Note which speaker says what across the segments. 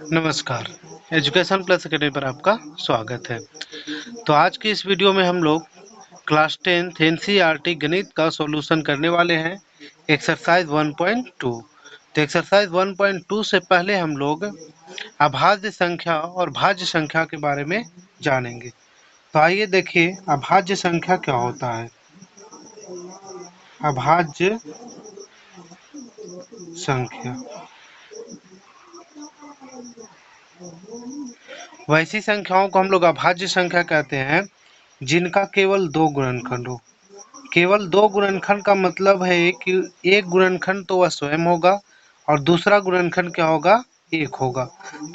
Speaker 1: नमस्कार। Education plus academy पर आपका स्वागत है। तो आज की इस वीडियो में हम लोग क्लास 10th एनसीईआरटी गणित का सॉल्यूशन करने वाले हैं एक्सरसाइज 1.2। तो एक्सरसाइज 1.2 से पहले हम लोग अभाज्य संख्या और भाज्य संख्या के बारे में जानेंगे। तो आइए देखिए अभाज्य संख्या क्या होता है। अभाज्य संख्या वैसी संख्याओं को हम लोग अभाज्य संख्या कहते हैं जिनका केवल दो गुणनखंड हो। केवल दो गुणनखंड का मतलब है कि एक गुणनखंड तो वह स्वयं होगा और दूसरा गुणनखंड क्या होगा, एक होगा।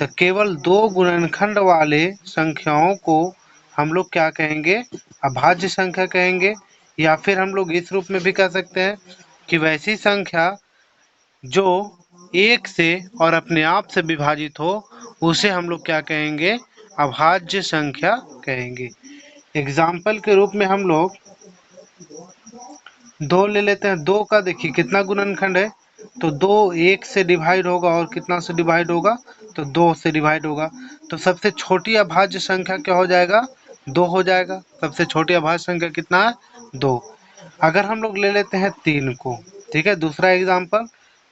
Speaker 1: तो केवल दो गुणनखंड वाले संख्याओं को हम लोग क्या कहेंगे, अभाज्य संख्या कहेंगे। या फिर हम लोग इस रूप में भी कह सकते हैं कि वैसी संख्या जो एक से और अपने आप से विभाजित हो उसे हम लोग क्या कहेंगे, अभाज्य संख्या कहेंगे। एग्जाम्पल के रूप में हम लोग दो ले लेते हैं। दो का देखिए कितना गुणनखंड है, तो दो एक से डिवाइड होगा और कितना से डिवाइड होगा, तो दो से डिवाइड होगा। तो सबसे छोटी अभाज्य संख्या क्या हो जाएगा, दो हो जाएगा। सबसे छोटी अभाज्य संख्या कितना है, दो। अगर हम लोग ले लेते हैं तीन को, ठीक है, दूसरा एग्जाम्पल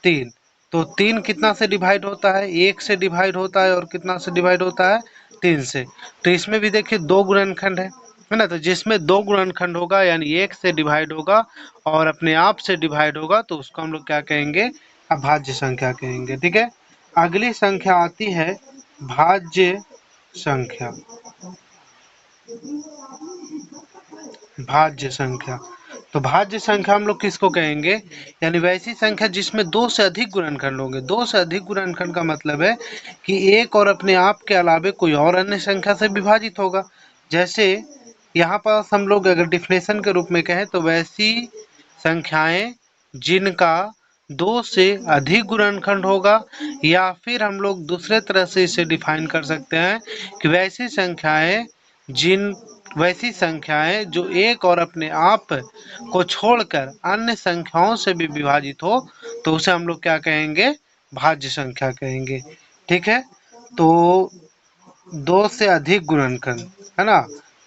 Speaker 1: तीन। तो तीन कितना से डिवाइड होता है, एक से डिवाइड होता है और कितना से डिवाइड होता है, तीन से। तो इसमें भी देखिए दो गुणनखंड है ना। तो जिसमें दो गुणनखंड होगा यानी एक से डिवाइड होगा और अपने आप से डिवाइड होगा तो उसको हम लोग क्या कहेंगे, अभाज्य संख्या कहेंगे। ठीक है, अगली संख्या आती है भाज्य संख्या। भाज्य संख्या, तो भाज्य संख्या हम लोग किसको कहेंगे, यानी वैसी संख्या जिसमें दो से अधिक गुणनखंड होंगे। दो से अधिक गुणनखंड का मतलब है कि एक और अपने आप के अलावे कोई और अन्य संख्या से विभाजित होगा। जैसे यहाँ पर हम लोग अगर डिफिनेशन के रूप में कहें तो वैसी संख्याएं जिनका दो से अधिक गुणनखंड होगा, या फिर हम लोग दूसरे तरह से इसे डिफाइन कर सकते हैं कि वैसी संख्याएं जो एक और अपने आप को छोड़कर अन्य संख्याओं से भी विभाजित हो तो उसे हम लोग क्या कहेंगे, भाज्य संख्या कहेंगे। ठीक है, तो दो से अधिक गुणनखंड है ना,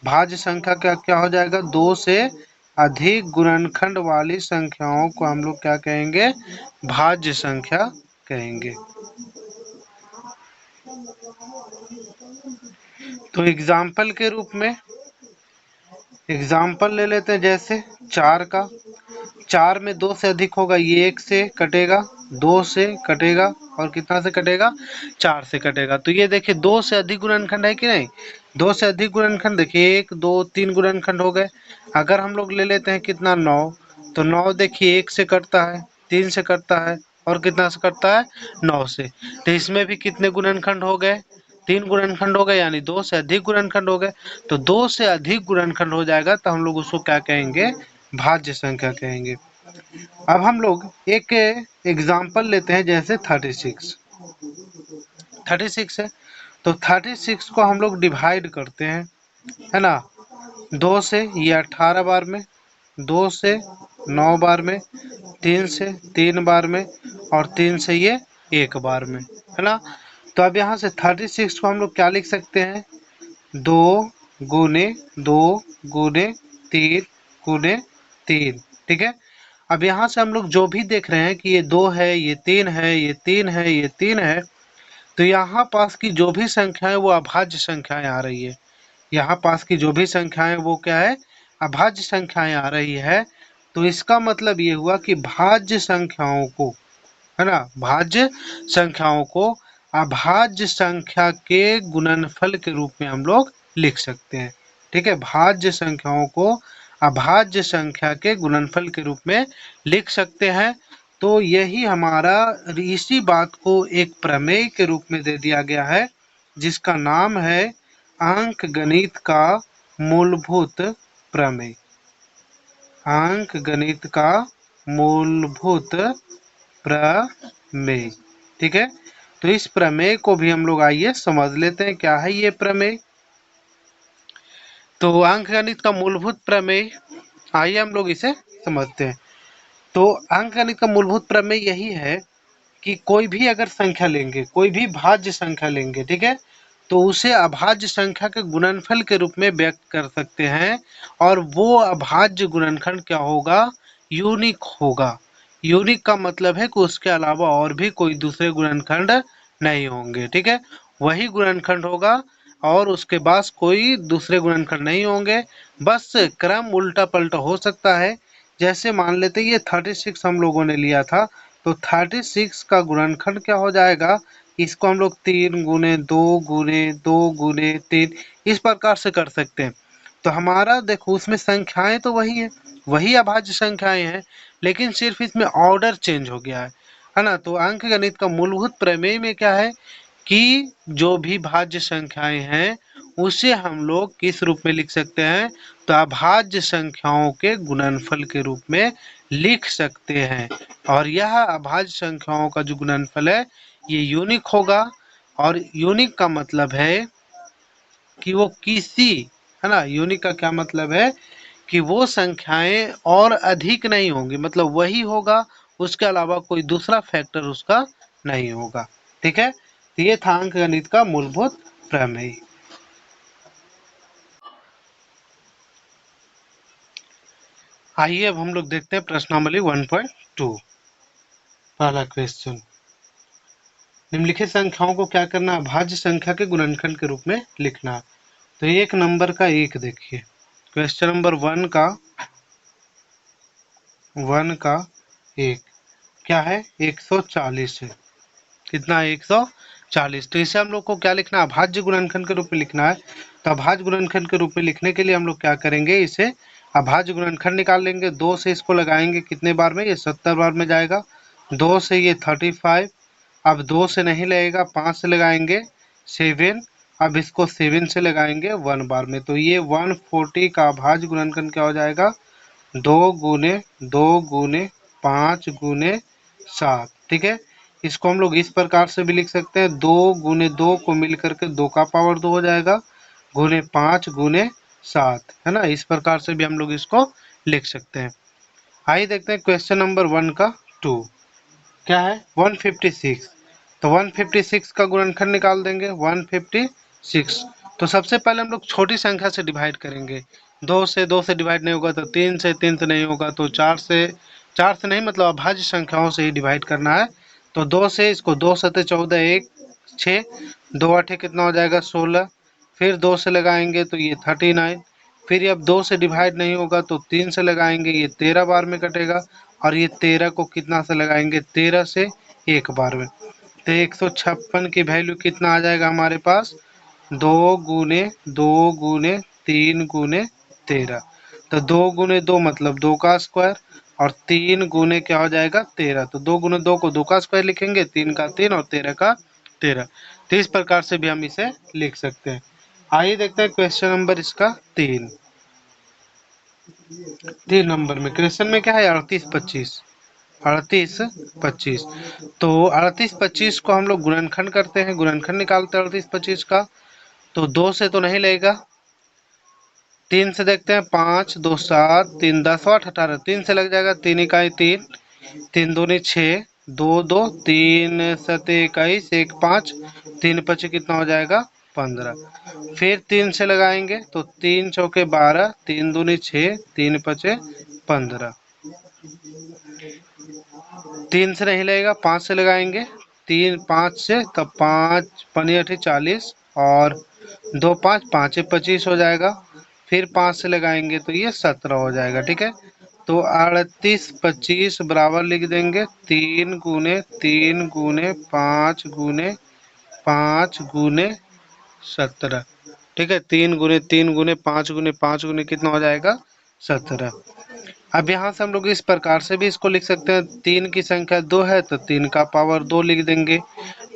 Speaker 1: भाज्य संख्या क्या क्या हो जाएगा, दो से अधिक गुणनखंड वाली संख्याओं को हम लोग क्या कहेंगे, भाज्य संख्या कहेंगे। तो एग्जाम्पल के रूप में एग्जाम्पल ले लेते हैं, जैसे चार का। चार में दो से अधिक होगा, ये एक से कटेगा, दो से कटेगा और कितना से कटेगा, चार से कटेगा। तो ये देखिए दो से अधिक गुणनखंड है कि नहीं, दो से अधिक गुणनखंड देखिए एक दो तीन गुणनखंड हो गए। अगर हम लोग ले लेते हैं कितना, नौ, तो नौ देखिए एक से कटता है, तीन से कटता है और कितना से कटता है, नौ से। तो इसमें भी कितने गुणनखंड हो गए, तीन गुणनखंड हो गए, यानी दो से अधिक गुणनखंड हो गए। तो दो से अधिक गुणनखंड हो जाएगा तो हम लोग उसको क्या कहेंगे, भाज्य संख्या कहेंगे। अब हम लोग एक एग्जाम्पल लेते हैं, जैसे 36। 36 है, तो 36 को हम लोग डिवाइड करते हैं, है ना, दो से, ये 18 बार में, दो से 9 बार में, तीन से 3 बार में और तीन से ये एक बार में, है ना। तो अब यहाँ से 36 को हम लोग क्या लिख सकते हैं, दो गुने दो गुने तीन गुने तीन। ठीक है, अब यहाँ से हम लोग जो भी देख रहे हैं कि ये दो है, ये तीन है, ये तीन है, ये तीन है, तो यहाँ पास की जो भी संख्या है वो अभाज्य संख्याएं आ रही है। यहाँ पास की जो भी संख्याएं वो क्या है, अभाज्य संख्याएं आ रही है। तो इसका मतलब ये हुआ कि भाज्य संख्याओं को, है ना, भाज्य संख्याओं को अभाज्य संख्या के गुणनफल के रूप में हम लोग लिख सकते हैं। ठीक है, भाज्य संख्याओं को अभाज्य संख्या के गुणनफल के रूप में लिख सकते हैं। तो यही हमारा, इसी बात को एक प्रमेय के रूप में दे दिया गया है जिसका नाम है अंक गणित का मूलभूत प्रमेय। अंक गणित का मूलभूत प्रमेय। ठीक है, तो इस प्रमेय को भी हम लोग आइए समझ लेते हैं, क्या है ये प्रमेय। तो अंकगणित का मूलभूत प्रमेय, आइए हम लोग इसे समझते हैं। तो अंकगणित का मूलभूत प्रमेय यही है कि कोई भी अगर संख्या लेंगे, कोई भी भाज्य संख्या लेंगे, ठीक है, तो उसे अभाज्य संख्या के गुणनफल के रूप में व्यक्त कर सकते हैं और वो अभाज्य गुणनखंड क्या होगा, यूनिक होगा। यूनिक का मतलब है कि उसके अलावा और भी कोई दूसरे गुणनखंड नहीं होंगे, ठीक है, वही गुणनखंड होगा और उसके पास कोई दूसरे गुणनखंड नहीं होंगे, बस क्रम उल्टा पलटा हो सकता है। जैसे मान लेते ये 36 हम लोगों ने लिया था, तो 36 का गुणनखंड क्या हो जाएगा, इसको हम लोग 3 गुने 2 गुने 2 गुने 3 इस प्रकार से कर सकते हैं। तो हमारा देखो उसमें संख्याएं तो वही है, वही अभाज्य संख्याएं हैं, लेकिन सिर्फ इसमें ऑर्डर चेंज हो गया है ना। तो अंक गणित का मूलभूत प्रमेय में क्या है कि जो भी भाज्य संख्याएं हैं उसे हम लोग किस रूप में लिख सकते हैं, तो अभाज्य संख्याओं के गुणनफल के रूप में लिख सकते हैं। और यह अभाज्य संख्याओं का जो गुणनफल है ये यूनिक होगा। और यूनिक का मतलब है कि वो किसी, है ना, यूनिक का क्या मतलब है कि वो संख्याएं और अधिक नहीं होंगी, मतलब वही होगा, उसके अलावा कोई दूसरा फैक्टर उसका नहीं होगा, ठीक है। तो ये था अंक गणित का मूलभूत प्रमेय। आइए अब हम लोग देखते हैं प्रश्नावली 1.2। पहला क्वेश्चन, निम्नलिखित संख्याओं को क्या करना, अभाज्य संख्या के गुणनखंड के रूप में लिखना। तो एक नंबर का एक देखिए, क्वेश्चन नंबर वन का एक क्या है, 140 है। कितना है, 140। तो इसे हम लोग को क्या लिखना है, अभाज्य गुणनखंड के रूप में लिखना है। तो अभाज्य गुणनखंड के रूप में लिखने के लिए हम लोग क्या करेंगे, इसे अभाज्य गुणनखंड निकाल लेंगे। 2 से इसको लगाएंगे कितने बार में, ये 70 बार में जाएगा। 2 से ये 35, अब 2 से नहीं लगेगा, 5 से लगाएंगे 7, अब इसको 7 से लगाएंगे 1 बार में। तो ये 140 का अभाज्य गुणनखंड क्या हो जाएगा, 2 गुने 5 गुने 7, ठीक है। इसको हम लोग इस प्रकार से भी लिख सकते हैं, 2 गुने 2 को मिल करके 2 का पावर 2 हो जाएगा, गुने 5 गुने 7, है ना। इस प्रकार से भी हम लोग इसको लिख सकते हैं। आइए देखते हैं क्वेश्चन नंबर 1 का 2 क्या है, 156। तो 156 का गुणनखंड निकाल देंगे, 156। तो सबसे पहले हम लोग छोटी संख्या से डिवाइड करेंगे। 2 से डिवाइड नहीं होगा, तो 3 से नहीं होगा, तो 4 से नहीं, मतलब अभाज्य संख्याओं से ही डिवाइड करना है। तो 2 से इसको 2 सते 14, 1 6, 2 आठे कितना हो जाएगा 16, फिर 2 से लगाएंगे तो ये 39, फिर अब 2 से डिवाइड नहीं होगा तो 3 से लगाएंगे, ये 13 बार में कटेगा, और ये 13 को कितना से लगाएंगे, 13 से एक बार में। तो 156 की वैल्यू कितना आ जाएगा हमारे पास, 2 गुने 2 गुने 3 गुने 13। तो 2 गुने 2 मतलब 2 का स्क्वायर, और 3 गुने क्या हो जाएगा 13। तो 2 गुने 2 को 2 का स्क्वायर लिखेंगे, 3 का 3 और 13 का 13। तो इस प्रकार से भी हम इसे लिख सकते हैं। आइए देखते हैं क्वेश्चन नंबर इसका 3 नंबर में। क्वेश्चन में क्या है, 38 25। 38 25। तो 38 25 को हम लोग गुणनखंड करते हैं, गुणनखंड निकालते हैं 38 25 का। तो 2 से तो नहीं लगेगा, 3 से देखते हैं, 5 2 7 3 10 8 18, 3 से लग जाएगा, 3 इकाई 3, 3 दूनी 6, 2 2 3 सते 21, 1 5, 3 पचे कितना हो जाएगा 15। फिर 3 से लगाएंगे तो 3 चौके 12, 3 दूनी 6, 3 पचे 15। 3 से नहीं लगेगा, 5 से लगाएंगे, 3 5 से, तब 5 पनी 8 40, और 2 5 5 25 हो जाएगा। फिर 5 से लगाएंगे तो ये 17 हो जाएगा, ठीक है। तो 38 25 बराबर लिख देंगे 3 गुने 3 गुने 5 गुने 5 गुने 17, ठीक है। 3 गुने 3 गुने 5 गुने 5 गुने कितना हो जाएगा 17। अब यहाँ से हम लोग इस प्रकार से भी इसको लिख सकते हैं, 3 की संख्या 2 है तो 3 का पावर 2 लिख देंगे,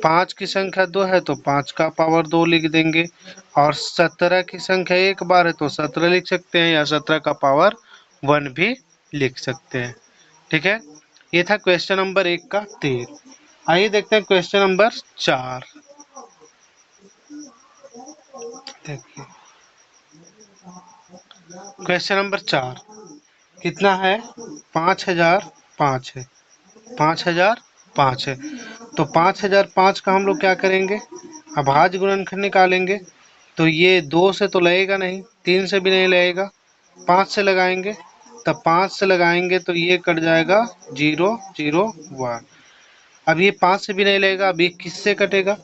Speaker 1: 5 की संख्या 2 है तो 5 का पावर 2 लिख देंगे, और 17 की संख्या एक बार है तो 17 लिख सकते हैं, या 17 का पावर 1 भी लिख सकते हैं, ठीक है। ये था क्वेश्चन नंबर 1 का 3। आइए देखते हैं क्वेश्चन नंबर 4। देखिए क्वेश्चन नंबर 4 कितना है, 5005 है, 5005 5 है। तो 5005 का हम लोग क्या करेंगे, अभाज्य गुणनखंड निकालेंगे। तो ये 2 से तो लगेगा नहीं, 3 से भी नहीं लगेगा, 5 से लगाएंगे। तब 5 से लगाएंगे तो ये कट जाएगा 0 0 1। अब ये 5 से भी नहीं लगेगा, अब ये किससे कटेगा,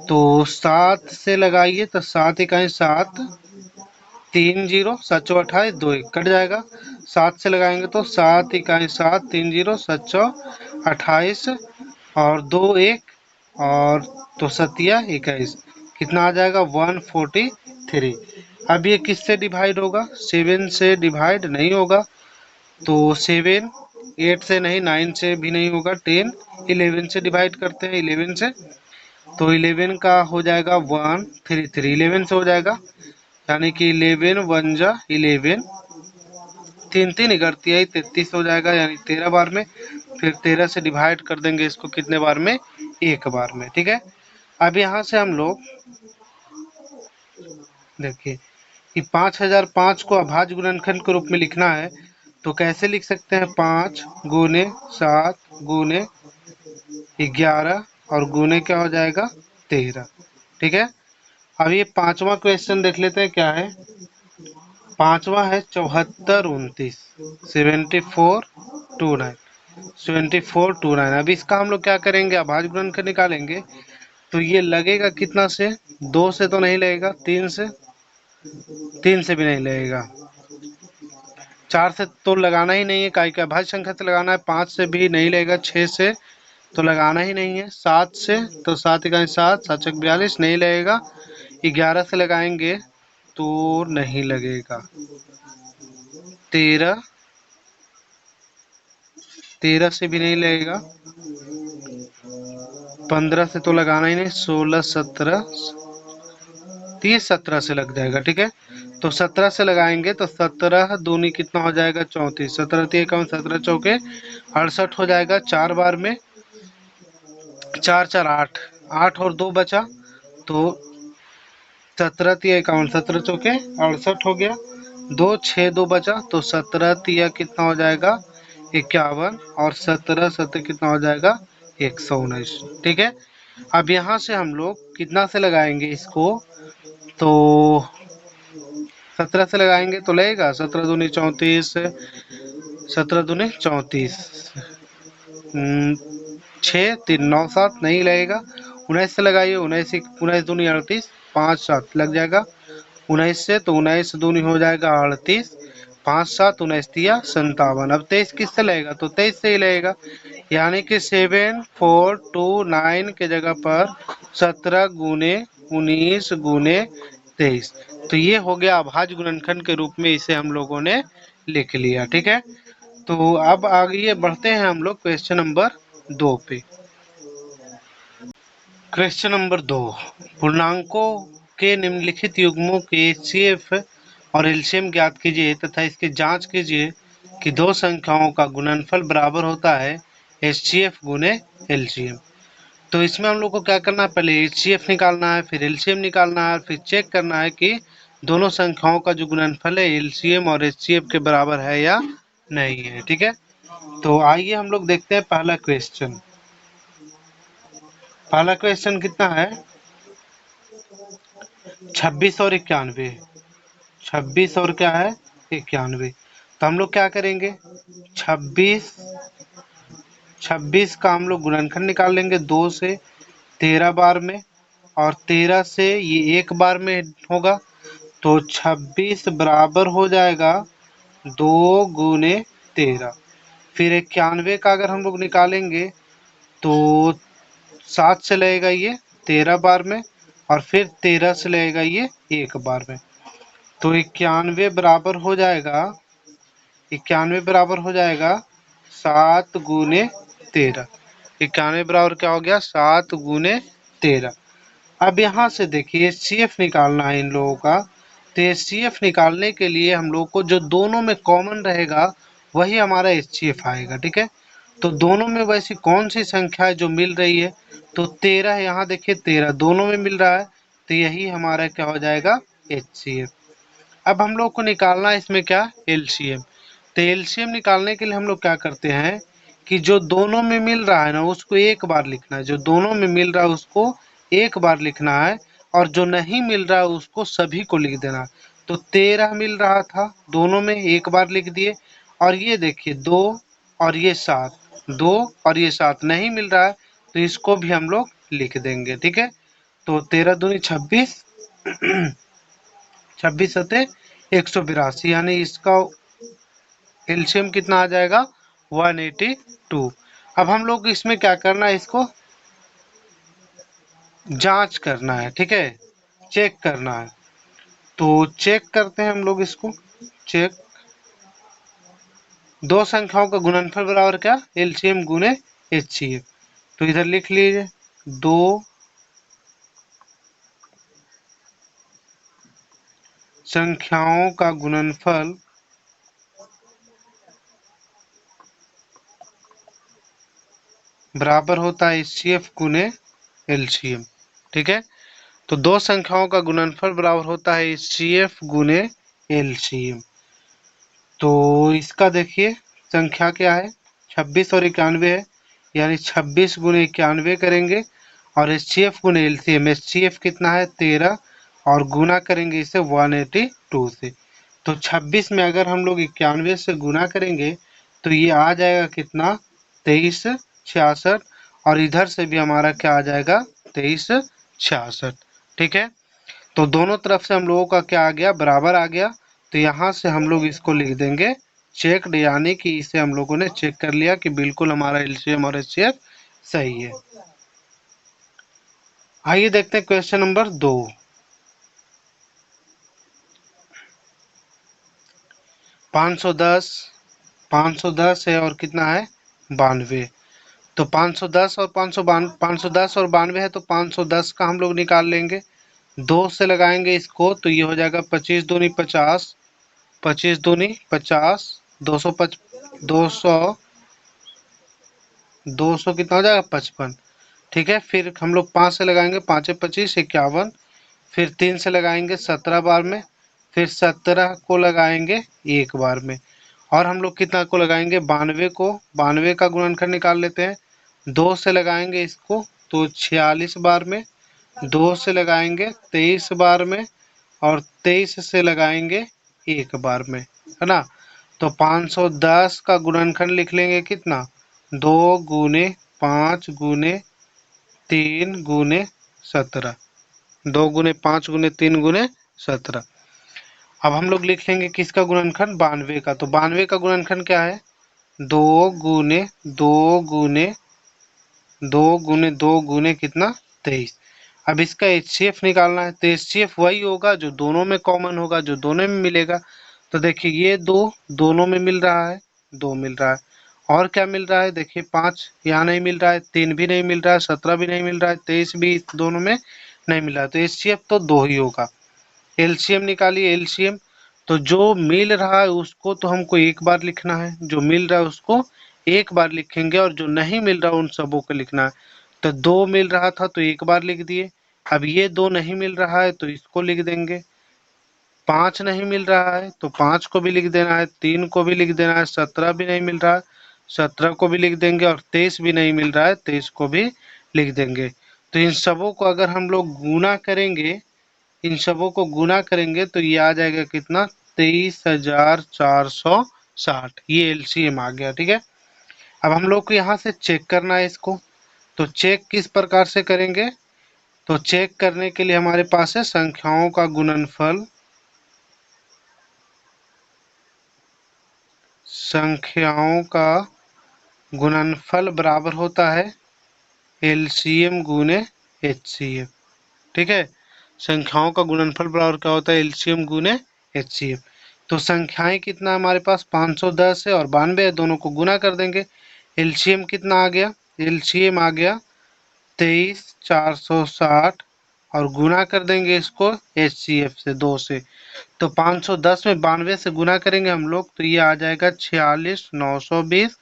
Speaker 1: तो 7 से लगाइए। तो 7 इकाई 7, 3 0 7 चौ 28, 2 1 कट जाएगा। 7 से लगाएंगे तो 7 इकाई 7, 3 0 7 चौ 28 और 2 1 और तो सतिया 21, कितना आ जाएगा 143। अब ये किससे डिवाइड होगा, 7 से डिवाइड नहीं होगा। तो 7 8 से नहीं, 9 से भी नहीं होगा, 10 11 से डिवाइड करते हैं, 11 से। तो 11 का हो जाएगा 133, 11 से हो जाएगा, यानी कि 11 वन जा 11, 3 3 इकतीस 33 हो जाएगा, यानी 13 बार में। फिर 13 से डिवाइड कर देंगे इसको कितने बार में, एक बार में। ठीक है। अब यहाँ से हम लोग देखिए कि 5005 को अभाज्य गुणनखंड के रूप में लिखना है, तो कैसे लिख सकते हैं, 5 गुने 7 गुने 11 और गुने क्या हो जाएगा 13। ठीक है। अब ये पांचवा क्वेश्चन देख लेते हैं क्या है। पांचवा है 74 29, 74 29। अब इसका हम लोग क्या करेंगे, अभाज्य गुणनखंड निकालेंगे। तो ये लगेगा कितना से, 2 से तो नहीं लगेगा, 3 से, 3 से भी नहीं लगेगा, 4 से तो लगाना ही नहीं है, काय का अभाज्य संख्या से लगाना है, 5 से भी नहीं लगेगा, 6 से तो लगाना ही नहीं है, 7 से तो 7 इकाई 7 7 चक 42 नहीं लगेगा, 11 से लगाएंगे तो नहीं लगेगा, 13 13 से भी नहीं लगेगा, 15 से तो लगाना ही नहीं, 16 17 30 17 से लग जाएगा। ठीक है। तो 17 से लगाएंगे तो 17 दूनी कितना हो जाएगा 34, 17 3 17 चौके 68 हो जाएगा, 4 बार में, 4 4 8, 8 और 2 बचा, तो 17 तिया 51, 17 चौके 68 हो गया, 2 6 2 बचा, तो 17 तिया कितना हो जाएगा 51 और 17 17 कितना हो जाएगा 119। ठीक है। अब यहाँ से हम लोग कितना से लगाएंगे इसको, तो 17 से लगाएंगे तो लगेगा, 17 दूनी 34, 17 दूनी 34, 6 3 9 7 नहीं लगेगा, 19 से लगाइए, 19 19 दूनी 38, 5 7 लग जाएगा, 19 से तो 19 दूनी हो जाएगा 38, 5 7 19 तिया 57। अब 23 किससे लगेगा, तो 23 से ही लगेगा, यानी कि 7 4 2 9 के जगह पर 17 गुने 19 गुने 23। तो ये हो गया अभाज्य गुणनखंड के रूप में, इसे हम लोगों ने लिख लिया। ठीक है। तो अब आगे बढ़ते हैं हम लोग क्वेश्चन नंबर 2 पे। क्वेश्चन नंबर 2, पूर्णांकों के निम्नलिखित युग्मों के एचसीएफ और एलसीएम ज्ञात कीजिए तथा इसकी जांच कीजिए कि दो संख्याओं का गुणनफल बराबर होता है एचसीएफ गुने एलसीएम। तो इसमें हम लोग को क्या करना है, पहले एचसीएफ निकालना है, फिर एलसीएम निकालना है, फिर चेक करना है कि दोनों संख्याओं का जो गुणनफल है एलसीएम और एचसीएफ के बराबर है या नहीं है। ठीक है। तो आइए हम लोग देखते हैं पहला क्वेश्चन। पहला क्वेश्चन कितना है, 26 और 91, 26 और क्या है 91। तो हम लोग क्या करेंगे, 26 26 का हम लोग गुणनखंड निकाल लेंगे 2 से 13 बार में, और 13 से ये एक बार में होगा, तो 26 बराबर हो जाएगा 2 गुने 13। फिर 91 का अगर हम लोग निकालेंगे तो 7 से लगेगा ये 13 बार में, और फिर 13 से लगेगा ये एक बार में, तो 91 बराबर हो जाएगा, 91 बराबर हो जाएगा 7 गुने 13। 91 बराबर क्या हो गया 7 गुने 13। अब यहाँ से देखिए एचसीएफ निकालना है इन लोगों का। तो एचसीएफ निकालने के लिए हम लोग को जो दोनों में कॉमन रहेगा वही हमारा एचसीएफ आएगा। ठीक है। तो दोनों में वैसी कौन सी संख्या है जो मिल रही है, तो 13 है, यहाँ देखिए 13 दोनों में मिल रहा है, तो यही हमारा क्या हो जाएगा एचसीएफ। अब हम लोग को निकालना है इसमें क्या एलसीएम। तो एलसीएम निकालने के लिए हम लोग क्या करते हैं कि जो दोनों में मिल रहा है ना उसको एक बार लिखना है, जो दोनों में मिल रहा है उसको एक बार लिखना है, और जो नहीं मिल रहा है उसको सभी को लिख देना। तो 13 मिल रहा था, दोनों में एक बार लिख दिए। और ये देखिए 2 और ये 7, 2 और ये 7 नहीं मिल रहा है, तो इसको भी हम लोग लिख देंगे। ठीक है, तो 13 दूनी 26, 26 सते 182, यानी इसका एलसीएम कितना आ जाएगा 182। अब हम लोग इसमें क्या करना है, इसको जांच करना है। ठीक है, चेक करना है। तो चेक करते हैं हम लोग इसको। चेक, दो संख्याओं का गुणनफल बराबर क्या, एलसीएम गुने एचसीएफ। तो इधर लिख लीजिए, दो संख्याओं का गुणनफल बराबर होता है एचसीएफ गुने एलसीएम। ठीक है, तो दो संख्याओं का गुणनफल बराबर होता है एचसीएफ गुने एलसीएम। तो इसका देखिए संख्या क्या है, 26 और 91 है, यानी 26 गुने 91 करेंगे, और एचसीएफ गुने एलसीएम, एचसीएफ कितना है 13, और गुना करेंगे इसे 182 से। तो 26 में अगर हम लोग 91 से गुना करेंगे तो ये आ जाएगा कितना 2366, और इधर से भी हमारा क्या आ जाएगा 2366। ठीक है, तो दोनों तरफ से हम लोगों का क्या आ गया, बराबर आ गया। तो यहाँ से हम लोग इसको लिख देंगे चेक्ड, यानी कि इसे हम लोगों ने चेक कर लिया कि बिल्कुल हमारा एलसीएम और एचसीएफ सही है। आइए देखते हैं क्वेश्चन नंबर 2। 510, 510 है और कितना है 92। तो 510 और 510 और 92 है, तो 510 का हम लोग निकाल लेंगे। 2 से लगाएंगे इसको तो ये हो जाएगा 25 दूनी 50, 25 दूनी 50, 200 200 कितना हो जाएगा 55। ठीक है, फिर हम लोग 5 से लगाएंगे, 5 25 51, फिर 3 से लगाएंगे 17 बार में, फिर 17 को लगाएंगे एक बार में, और हम लोग कितना को लगाएंगे 92 को, 92 का गुणनखंड निकाल लेते हैं। 2 से लगाएंगे इसको तो 46 बार में, 2 से लगाएंगे 23 बार में, और 23 से लगाएंगे एक बार में, है ना। तो 510 का गुणनखंड लिख लेंगे कितना, 2 गुने 5 गुने 3 गुने 17, 2 गुने 5 गुने 3 गुने 17। अब हम लोग लिख लेंगे किसका गुणनखंड 92 का। तो 92 का गुणनखंड क्या है, 2 गुने 2 गुने 2 गुने 2 गुने कितना 23। अब इसका एचसीएफ निकालना है, तो एचसीएफ वही होगा जो दोनों में कॉमन होगा, जो दोनों में मिलेगा। तो देखिए ये दो दोनों में मिल रहा है, 2 मिल रहा है, और क्या मिल रहा है देखिए 5 यहाँ नहीं मिल रहा है, 3 भी नहीं मिल रहा है, 17 भी नहीं मिल रहा है, 23 भी दोनों में नहीं मिल रहा है। तो एचसीएफ तो 2 ही होगा। एलसीएम निकालिए, एलसीएम तो जो मिल रहा है उसको तो हमको एक बार लिखना है, जो मिल रहा है उसको एक बार लिखेंगे, और जो नहीं मिल रहा उन सबों को लिखना है। तो 2 मिल रहा था तो एक बार लिख दिए। अब ये 2 नहीं मिल रहा है तो इसको लिख देंगे। 5 नहीं मिल रहा है तो 5 को भी लिख देना है, 3 को भी लिख देना है, 17 भी नहीं मिल रहा है 17 को भी लिख देंगे, और 23 भी नहीं मिल रहा है 23 को भी लिख देंगे। तो इन सबों को अगर हम लोग गुना करेंगे, इन सबों को गुना करेंगे तो ये आ जाएगा कितना 23,460, ये एलसीएम आ गया। ठीक है, अब हम लोग को यहाँ से चेक करना है इसको। तो चेक किस प्रकार से करेंगे, तो चेक करने के लिए हमारे पास है संख्याओं का गुणनफल, संख्याओं का गुणनफल बराबर होता है एलसीएम गुने एचसीएफ। ठीक है, संख्याओं का गुणनफल बराबर क्या होता है एलसीएम गुने एचसीएफ। तो संख्याएं कितना हमारे पास 510 है और 92 है, दोनों को गुना कर देंगे। एलसीएम कितना आ गया, एलसीएम आ गया 23,460, और गुना कर देंगे इसको एचसीएफ से 2 से। तो 510 में 92 से गुना करेंगे हम लोग तो ये आ जाएगा 46,920,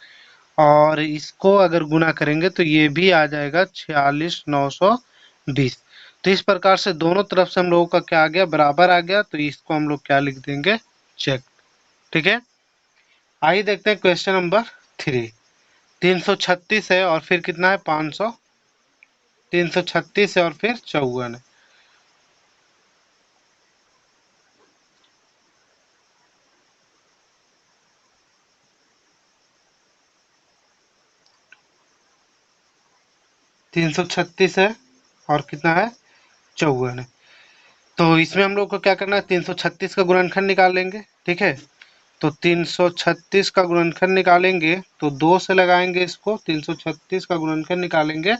Speaker 1: और इसको अगर गुना करेंगे तो ये भी आ जाएगा 46,920। तो इस प्रकार से दोनों तरफ से हम लोगों का क्या आ गया, बराबर आ गया। तो इसको हम लोग क्या लिख देंगे, चेक। ठीक है, आइए देखते हैं क्वेश्चन नंबर 3। 336 है और फिर कितना है 500, 336 है और फिर 54 है। 336 है और कितना है 54 है। तो इसमें हम लोग को क्या करना है, 336 का गुणनखंड निकाल लेंगे। ठीक है, तो 336 का गुणनखंड निकालेंगे तो 2 से लगाएंगे इसको। 336 का गुणनखंड निकालेंगे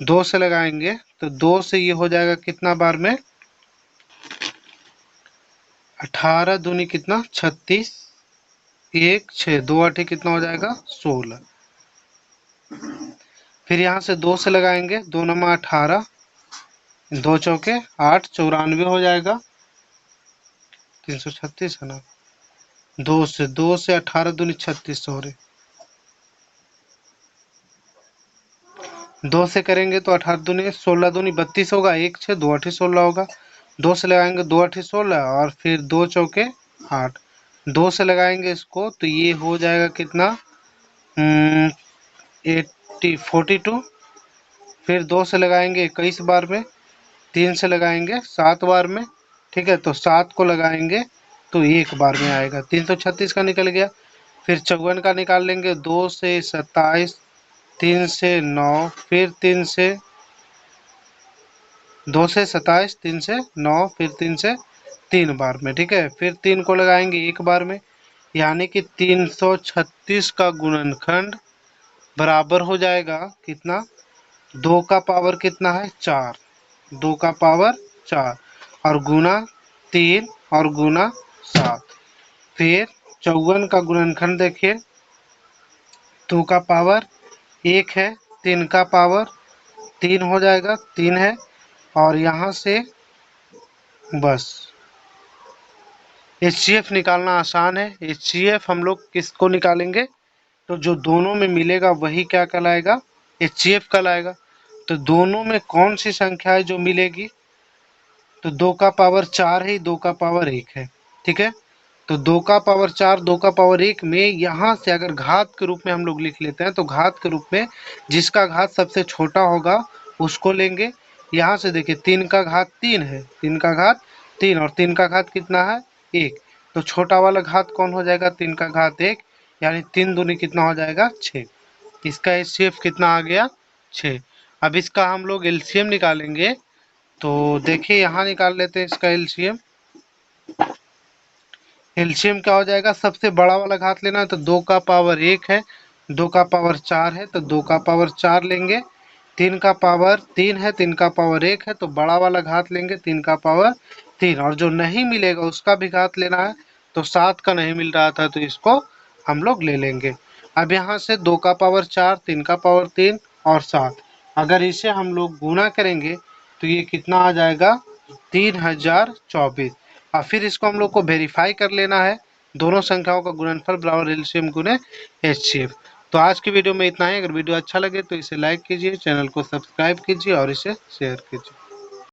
Speaker 1: 2 से लगाएंगे तो 2 से ये हो जाएगा कितना बार में, 18 दूनी कितना 36, 1 6, 2 8 कितना हो जाएगा 16। फिर यहाँ से 2 से लगाएंगे, 2 9 18, 2 चौके 8, 94 हो जाएगा। 336 है ना, 2 से 18 दूनी 36, सॉरी 2 से करेंगे तो 18 दूनी 16 दूनी 32 होगा, 1 6 2 8 16 होगा। 2 से लगाएंगे 2 8 16 और फिर 2 चौके 8, 2 से लगाएंगे इसको तो ये हो जाएगा कितना 42। फिर 2 से लगाएंगे 21 बार में, 3 से लगाएंगे 7 बार में। ठीक है, तो 7 को लगाएंगे तो 1 बार में आएगा। 336 का निकल गया। फिर 54 का निकाल लेंगे, 2 से 27, 3 से 9, फिर 3 से 2 से 27, 3 से 9, फिर 3 से 3 बार में। ठीक है, फिर 3 को लगाएंगे 1 बार में, यानी कि 336 का गुणनखंड बराबर हो जाएगा कितना, 2 का पावर कितना है 4, 2 का पावर 4 और गुना 3 और गुना 7। फिर 54 का गुणनखंड देखिए, 2 का पावर 1 है, 3 का पावर 3 हो जाएगा, 3 है और यहाँ से बस HCF निकालना आसान है। HCF हम लोग किसको निकालेंगे, तो जो दोनों में मिलेगा वही क्या कहलाएगा, HCF कहलाएगा। तो दोनों में कौन सी संख्या है जो मिलेगी, तो 2 का पावर 4 है, 2 का पावर 1 है। ठीक है, तो 2 का पावर 4, 2 का पावर 1 में यहाँ से अगर घात के रूप में हम लोग लिख लेते हैं तो घात के रूप में जिसका घात सबसे छोटा होगा उसको लेंगे। यहाँ से देखिए 3 का घात 3 है, 3 का घात 3 और 3 का घात कितना है 1, तो छोटा वाला घात कौन हो जाएगा 3 का घात 1, यानी 3 दूनी कितना हो जाएगा 6। इसका HCF कितना आ गया 6। अब इसका हम लोग LCM निकालेंगे, तो देखिए यहाँ निकाल लेते हैं इसका एलसीएम। एलसीएम क्या हो जाएगा, सबसे बड़ा वाला घात लेना है तो 2 का पावर 1 है, 2 का पावर 4 है तो 2 का पावर 4 लेंगे। 3 का पावर 3 है, 3 का पावर 1 है तो बड़ा वाला घात लेंगे 3 का पावर 3, और जो नहीं मिलेगा उसका भी घात लेना है। तो 7 का नहीं मिल रहा था तो इसको हम लोग ले लेंगे। अब यहाँ से 2 का पावर 4, 3 का पावर 3 और 7, अगर इसे हम लोग गुणा करेंगे तो ये कितना आ जाएगा 3024। और फिर इसको हम लोग को वेरीफाई कर लेना है, दोनों संख्याओं का गुणनफल बराबर एलसीएम गुने एचसीएफ। तो आज की वीडियो में इतना ही। अगर वीडियो अच्छा लगे तो इसे लाइक कीजिए, चैनल को सब्सक्राइब कीजिए और इसे शेयर कीजिए।